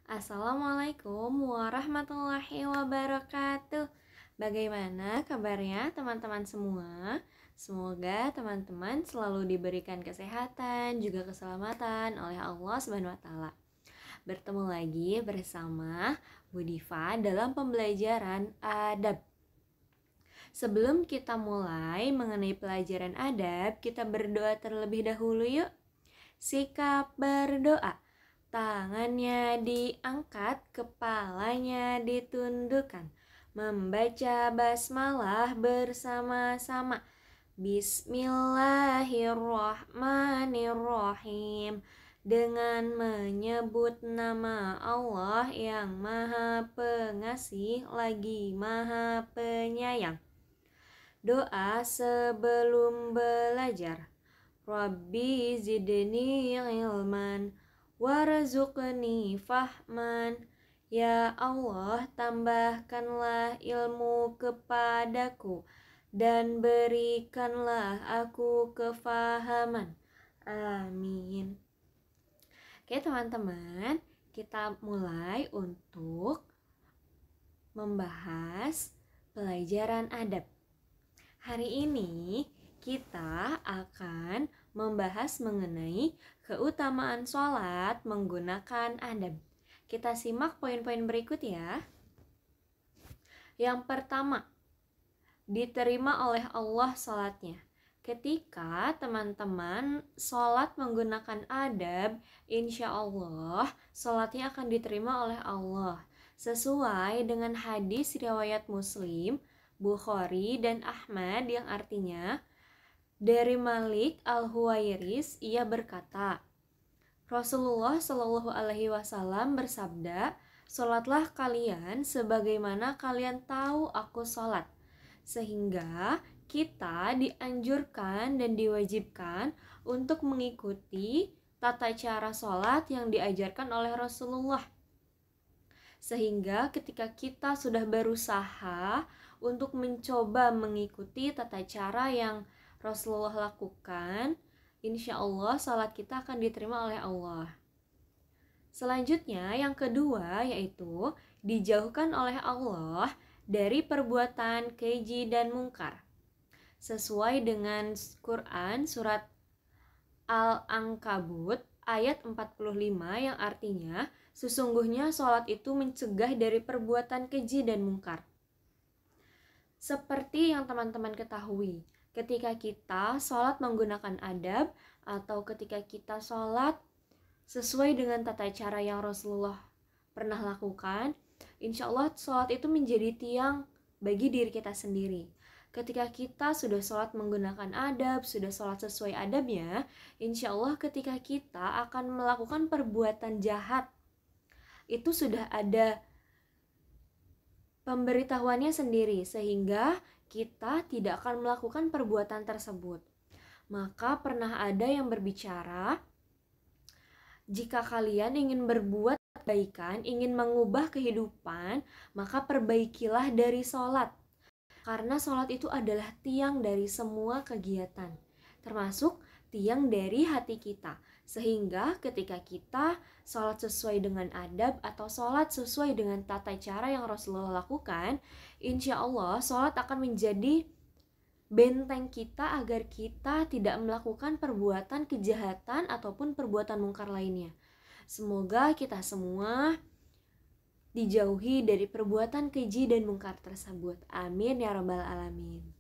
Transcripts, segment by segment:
Assalamualaikum warahmatullahi wabarakatuh. Bagaimana kabarnya teman-teman semua? Semoga teman-teman selalu diberikan kesehatan juga keselamatan oleh Allah Subhanahu wa taala. Bertemu lagi bersama Bu Diva dalam pembelajaran adab. Sebelum kita mulai mengenai pelajaran adab, kita berdoa terlebih dahulu yuk. Sikap berdoa. Tangannya diangkat, kepalanya ditundukkan. Membaca basmalah bersama-sama. Bismillahirrahmanirrahim. Dengan menyebut nama Allah yang Maha Pengasih lagi Maha Penyayang. Doa sebelum belajar. Rabbi zidni ilman warzuqni fahman. Ya Allah, tambahkanlah ilmu kepadaku dan berikanlah aku kefahaman. Amin. Oke teman-teman, kita mulai untuk membahas pelajaran adab. Hari ini kita akan membahas mengenai keutamaan sholat menggunakan adab. Kita simak poin-poin berikut ya. Yang pertama, diterima oleh Allah sholatnya. Ketika teman-teman sholat menggunakan adab, insya Allah sholatnya akan diterima oleh Allah. Sesuai dengan hadis riwayat Muslim, Bukhari, dan Ahmad yang artinya, dari Malik al-Huwairis, ia berkata, Rasulullah Shallallahu Alaihi Wasallam bersabda, "Sholatlah kalian sebagaimana kalian tahu aku sholat." Sehingga kita dianjurkan dan diwajibkan untuk mengikuti tata cara sholat yang diajarkan oleh Rasulullah. Sehingga ketika kita sudah berusaha untuk mencoba mengikuti tata cara yang Rasulullah lakukan, insya Allah salat kita akan diterima oleh Allah. Selanjutnya yang kedua yaitu dijauhkan oleh Allah dari perbuatan keji dan mungkar. Sesuai dengan Quran surat Al-Ankabut ayat 45 yang artinya sesungguhnya sholat itu mencegah dari perbuatan keji dan mungkar. Seperti yang teman-teman ketahui, ketika kita sholat menggunakan adab atau ketika kita sholat sesuai dengan tata cara yang Rasulullah pernah lakukan, insya Allah sholat itu menjadi tiang bagi diri kita sendiri. Ketika kita sudah sholat menggunakan adab, sudah sholat sesuai adabnya, insya Allah ketika kita akan melakukan perbuatan jahat, itu sudah ada pemberitahuannya sendiri, sehingga kita tidak akan melakukan perbuatan tersebut. Maka pernah ada yang berbicara, jika kalian ingin berbuat kebaikan, ingin mengubah kehidupan, maka perbaikilah dari sholat. Karena sholat itu adalah tiang dari semua kegiatan, termasuk tiang dari hati kita. Sehingga ketika kita sholat sesuai dengan adab atau sholat sesuai dengan tata cara yang Rasulullah lakukan, insya Allah sholat akan menjadi benteng kita agar kita tidak melakukan perbuatan kejahatan ataupun perbuatan mungkar lainnya. Semoga kita semua dijauhi dari perbuatan keji dan mungkar tersebut. Amin ya rabbal alamin.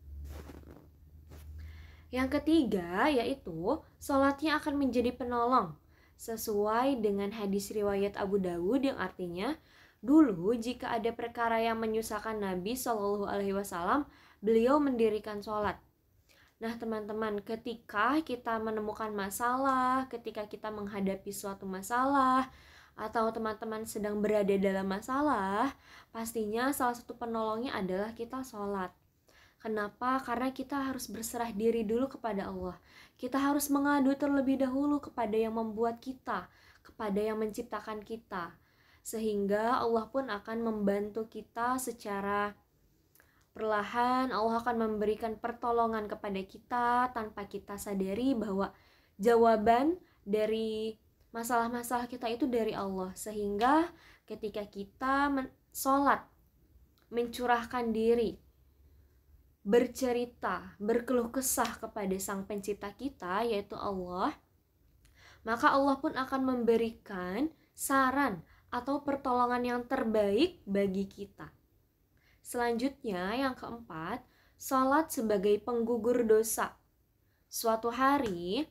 Yang ketiga yaitu sholatnya akan menjadi penolong. Sesuai dengan hadis riwayat Abu Dawud yang artinya, dulu jika ada perkara yang menyusahkan Nabi Shallallahu Alaihi Wasallam, beliau mendirikan sholat. Nah teman-teman, ketika kita menemukan masalah, ketika kita menghadapi suatu masalah, atau teman-teman sedang berada dalam masalah, pastinya salah satu penolongnya adalah kita sholat. Kenapa? Karena kita harus berserah diri dulu kepada Allah. Kita harus mengadu terlebih dahulu kepada yang membuat kita, kepada yang menciptakan kita. Sehingga Allah pun akan membantu kita secara perlahan. Allah akan memberikan pertolongan kepada kita tanpa kita sadari bahwa jawaban dari masalah-masalah kita itu dari Allah, sehingga ketika kita sholat, mencurahkan diri, bercerita, berkeluh kesah kepada sang pencipta kita, yaitu Allah, maka Allah pun akan memberikan saran atau pertolongan yang terbaik bagi kita. Selanjutnya, yang keempat, sholat sebagai penggugur dosa. Suatu hari,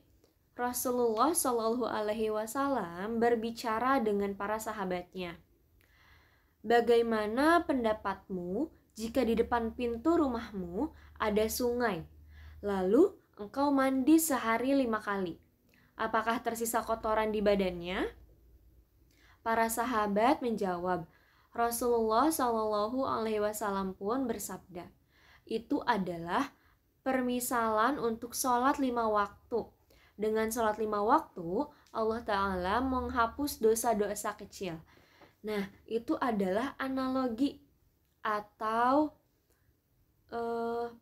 Rasulullah Shallallahu Alaihi Wasallam berbicara dengan para sahabatnya. Bagaimana pendapatmu jika di depan pintu rumahmu ada sungai, lalu engkau mandi sehari 5 kali? Apakah tersisa kotoran di badannya? Para sahabat menjawab. Rasulullah Shallallahu Alaihi Wasallam pun bersabda, itu adalah permisalan untuk sholat 5 waktu. Dengan sholat 5 waktu, Allah Ta'ala menghapus dosa-dosa kecil. Nah, itu adalah analogi atau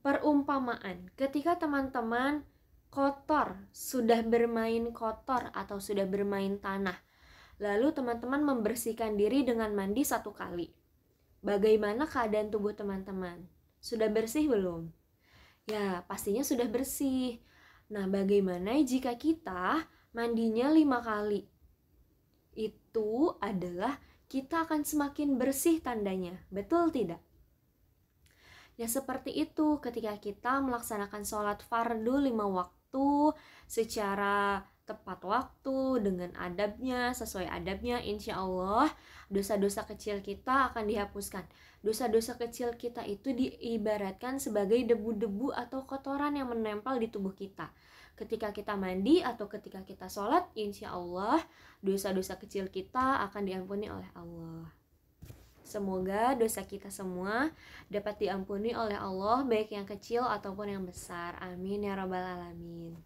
perumpamaan. Ketika teman-teman kotor, sudah bermain kotor atau sudah bermain tanah, lalu teman-teman membersihkan diri dengan mandi 1 kali. Bagaimana keadaan tubuh teman-teman? Sudah bersih belum? Ya, pastinya sudah bersih. Nah, bagaimana jika kita mandinya 5 kali? Itu adalah kita akan semakin bersih tandanya. Betul tidak? Ya, seperti itu ketika kita melaksanakan sholat fardu 5 waktu secara tepat waktu, dengan adabnya, sesuai adabnya, insya Allah dosa-dosa kecil kita akan dihapuskan. Dosa-dosa kecil kita itu diibaratkan sebagai debu-debu atau kotoran yang menempel di tubuh kita. Ketika kita mandi atau ketika kita sholat, insya Allah dosa-dosa kecil kita akan diampuni oleh Allah. Semoga dosa kita semua dapat diampuni oleh Allah, baik yang kecil ataupun yang besar. Amin ya rabbal alamin.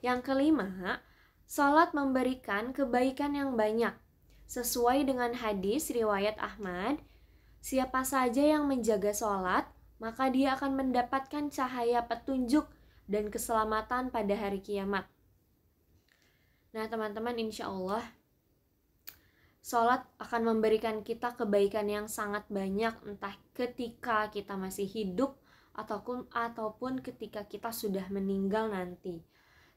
Yang kelima, sholat memberikan kebaikan yang banyak. Sesuai dengan hadis riwayat Ahmad, siapa saja yang menjaga sholat, maka dia akan mendapatkan cahaya petunjuk dan keselamatan pada hari kiamat. Nah teman-teman, insya Allah sholat akan memberikan kita kebaikan yang sangat banyak, entah ketika kita masih hidup ataupun ketika kita sudah meninggal nanti.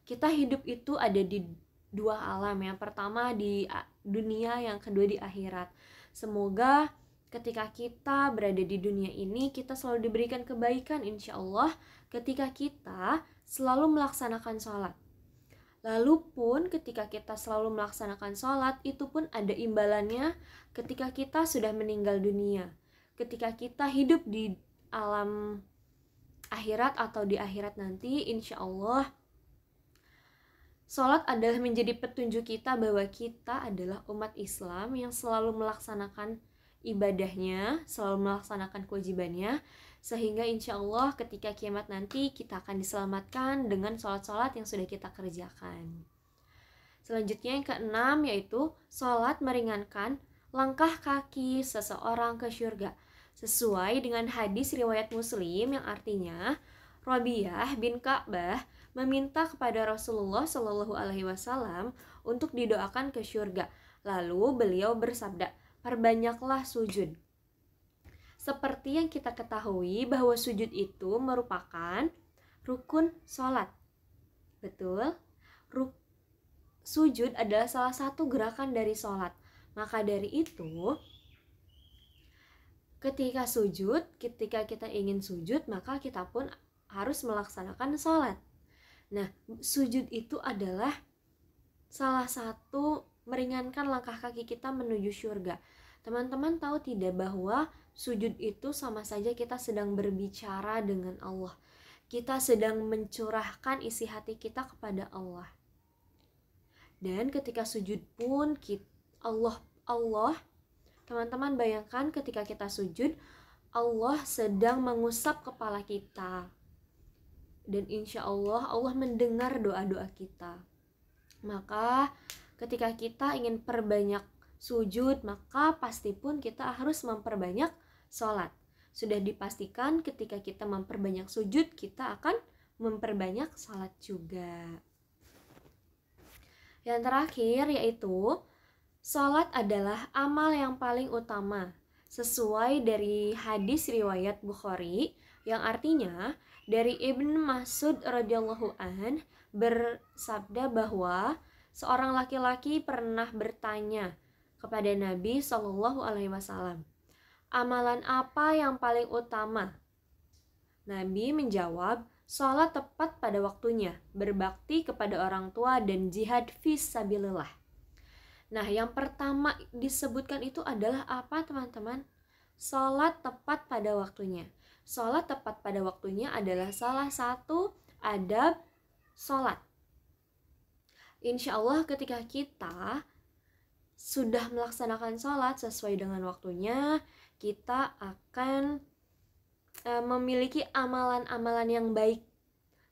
Kita hidup itu ada di 2 alam, yang pertama di dunia, yang kedua di akhirat. Semoga ketika kita berada di dunia ini, kita selalu diberikan kebaikan insya Allah ketika kita selalu melaksanakan sholat. Lalu pun ketika kita selalu melaksanakan sholat, itu pun ada imbalannya ketika kita sudah meninggal dunia. Ketika kita hidup di alam akhirat atau di akhirat nanti, insya Allah sholat adalah menjadi petunjuk kita bahwa kita adalah umat Islam yang selalu melaksanakan ibadahnya, selalu melaksanakan kewajibannya, sehingga insya Allah ketika kiamat nanti kita akan diselamatkan dengan sholat-sholat yang sudah kita kerjakan. Selanjutnya yang keenam, yaitu sholat meringankan langkah kaki seseorang ke syurga, sesuai dengan hadis riwayat Muslim yang artinya Rabi'ah bin Ka'bah meminta kepada Rasulullah Shallallahu Alaihi Wasallam untuk didoakan ke syurga. Lalu beliau bersabda, perbanyaklah sujud. Seperti yang kita ketahui bahwa sujud itu merupakan rukun sholat. Betul? Sujud adalah salah satu gerakan dari sholat. Maka dari itu, ketika kita ingin sujud, maka kita pun harus melaksanakan sholat. Nah, sujud itu adalah salah satu meringankan langkah kaki kita menuju syurga. Teman-teman tahu tidak bahwa sujud itu sama saja kita sedang berbicara dengan Allah. Kita sedang mencurahkan isi hati kita kepada Allah. Dan ketika sujud pun Allah, teman-teman bayangkan ketika kita sujud, Allah sedang mengusap kepala kita. Dan insya Allah, Allah mendengar doa-doa kita. Maka ketika kita ingin perbanyak sujud, maka pasti pun kita harus memperbanyak sholat. Sudah dipastikan ketika kita memperbanyak sujud, kita akan memperbanyak salat juga. Yang terakhir yaitu salat adalah amal yang paling utama, sesuai dari hadis riwayat Bukhari yang artinya dari Ibnu Mas'ud radhiyallahu an bersabda bahwa seorang laki-laki pernah bertanya kepada Nabi Shallallahu alaihi wasallam, "Amalan apa yang paling utama?" Nabi menjawab, "Salat tepat pada waktunya, berbakti kepada orang tua, dan jihad fisabilillah." Nah, yang pertama disebutkan itu adalah apa, teman-teman? Salat tepat pada waktunya. Salat tepat pada waktunya adalah salah satu adab salat. Insya Allah ketika kita sudah melaksanakan salat sesuai dengan waktunya, kita akan memiliki amalan-amalan yang baik.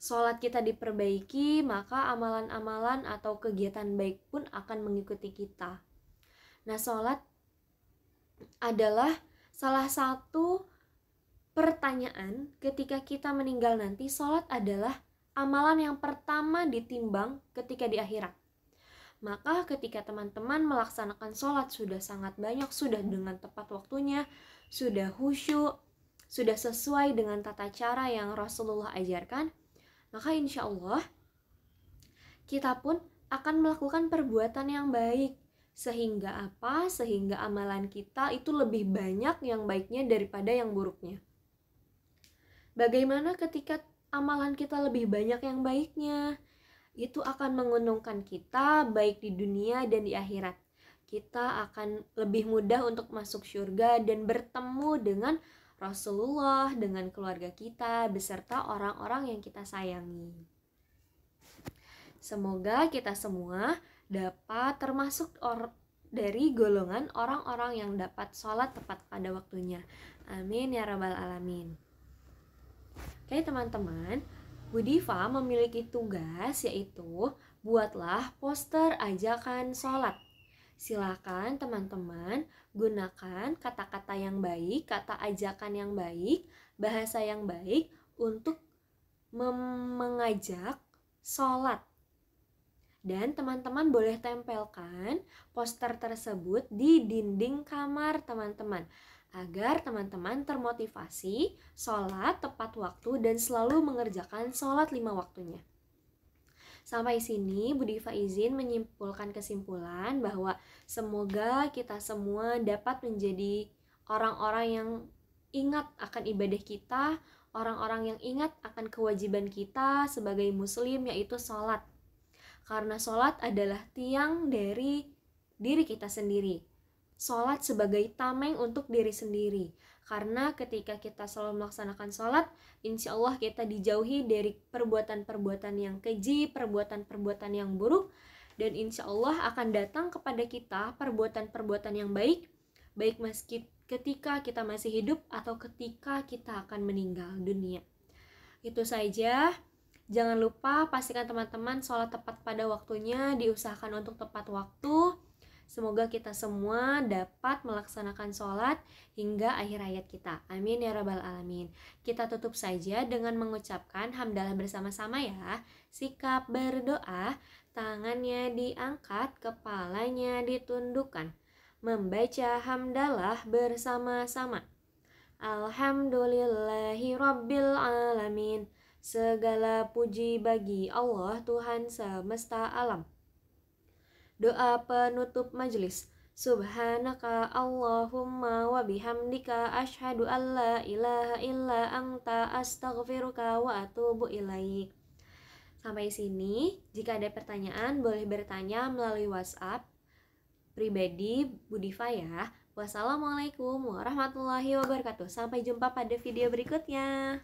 Salat kita diperbaiki, maka amalan-amalan atau kegiatan baik pun akan mengikuti kita. Nah, salat adalah salah satu pertanyaan ketika kita meninggal nanti. Salat adalah amalan yang pertama ditimbang ketika di akhirat. Maka ketika teman-teman melaksanakan salat sudah sangat banyak, sudah dengan tepat waktunya, sudah khusyuk, sudah sesuai dengan tata cara yang Rasulullah ajarkan, maka insya Allah kita pun akan melakukan perbuatan yang baik. Sehingga apa? Sehingga amalan kita itu lebih banyak yang baiknya daripada yang buruknya. Bagaimana ketika amalan kita lebih banyak yang baiknya? Itu akan menguntungkan kita baik di dunia dan di akhirat. Kita akan lebih mudah untuk masuk surga dan bertemu dengan Rasulullah, dengan keluarga kita, beserta orang-orang yang kita sayangi. Semoga kita semua dapat termasuk dari golongan orang-orang yang dapat sholat tepat pada waktunya. Amin ya rabbal alamin. Oke teman-teman, Bu Diva memiliki tugas yaitu buatlah poster ajakan sholat. Silakan teman-teman gunakan kata-kata yang baik, kata ajakan yang baik, bahasa yang baik untuk mengajak sholat. Dan teman-teman boleh tempelkan poster tersebut di dinding kamar teman-teman, agar teman-teman termotivasi sholat tepat waktu dan selalu mengerjakan sholat 5 waktunya. Sampai sini Bu Diva izin menyimpulkan kesimpulan bahwa semoga kita semua dapat menjadi orang-orang yang ingat akan ibadah kita, orang-orang yang ingat akan kewajiban kita sebagai muslim, yaitu sholat. Karena sholat adalah tiang dari diri kita sendiri. Sholat sebagai tameng untuk diri sendiri. Karena ketika kita selalu melaksanakan sholat, insya Allah kita dijauhi dari perbuatan-perbuatan yang keji, perbuatan-perbuatan yang buruk, dan insya Allah akan datang kepada kita perbuatan-perbuatan yang baik, baik meski ketika kita masih hidup atau ketika kita akan meninggal dunia. Itu saja. Jangan lupa pastikan teman-teman sholat tepat pada waktunya, diusahakan untuk tepat waktu. Semoga kita semua dapat melaksanakan sholat hingga akhir hayat kita. Amin ya rabbal alamin. Kita tutup saja dengan mengucapkan hamdalah bersama-sama ya. Sikap berdoa, tangannya diangkat, kepalanya ditundukkan. Membaca hamdalah bersama-sama. Alhamdulillahi rabbil alamin. Segala puji bagi Allah Tuhan semesta alam. Doa penutup majelis. Subhanaka Allahumma wa bihamdika asyhadu an la ilaha illa anta astaghfiruka wa atubu ilaik. Sampai sini, jika ada pertanyaan boleh bertanya melalui WhatsApp pribadi Bu Diva ya. Wassalamualaikum warahmatullahi wabarakatuh. Sampai jumpa pada video berikutnya.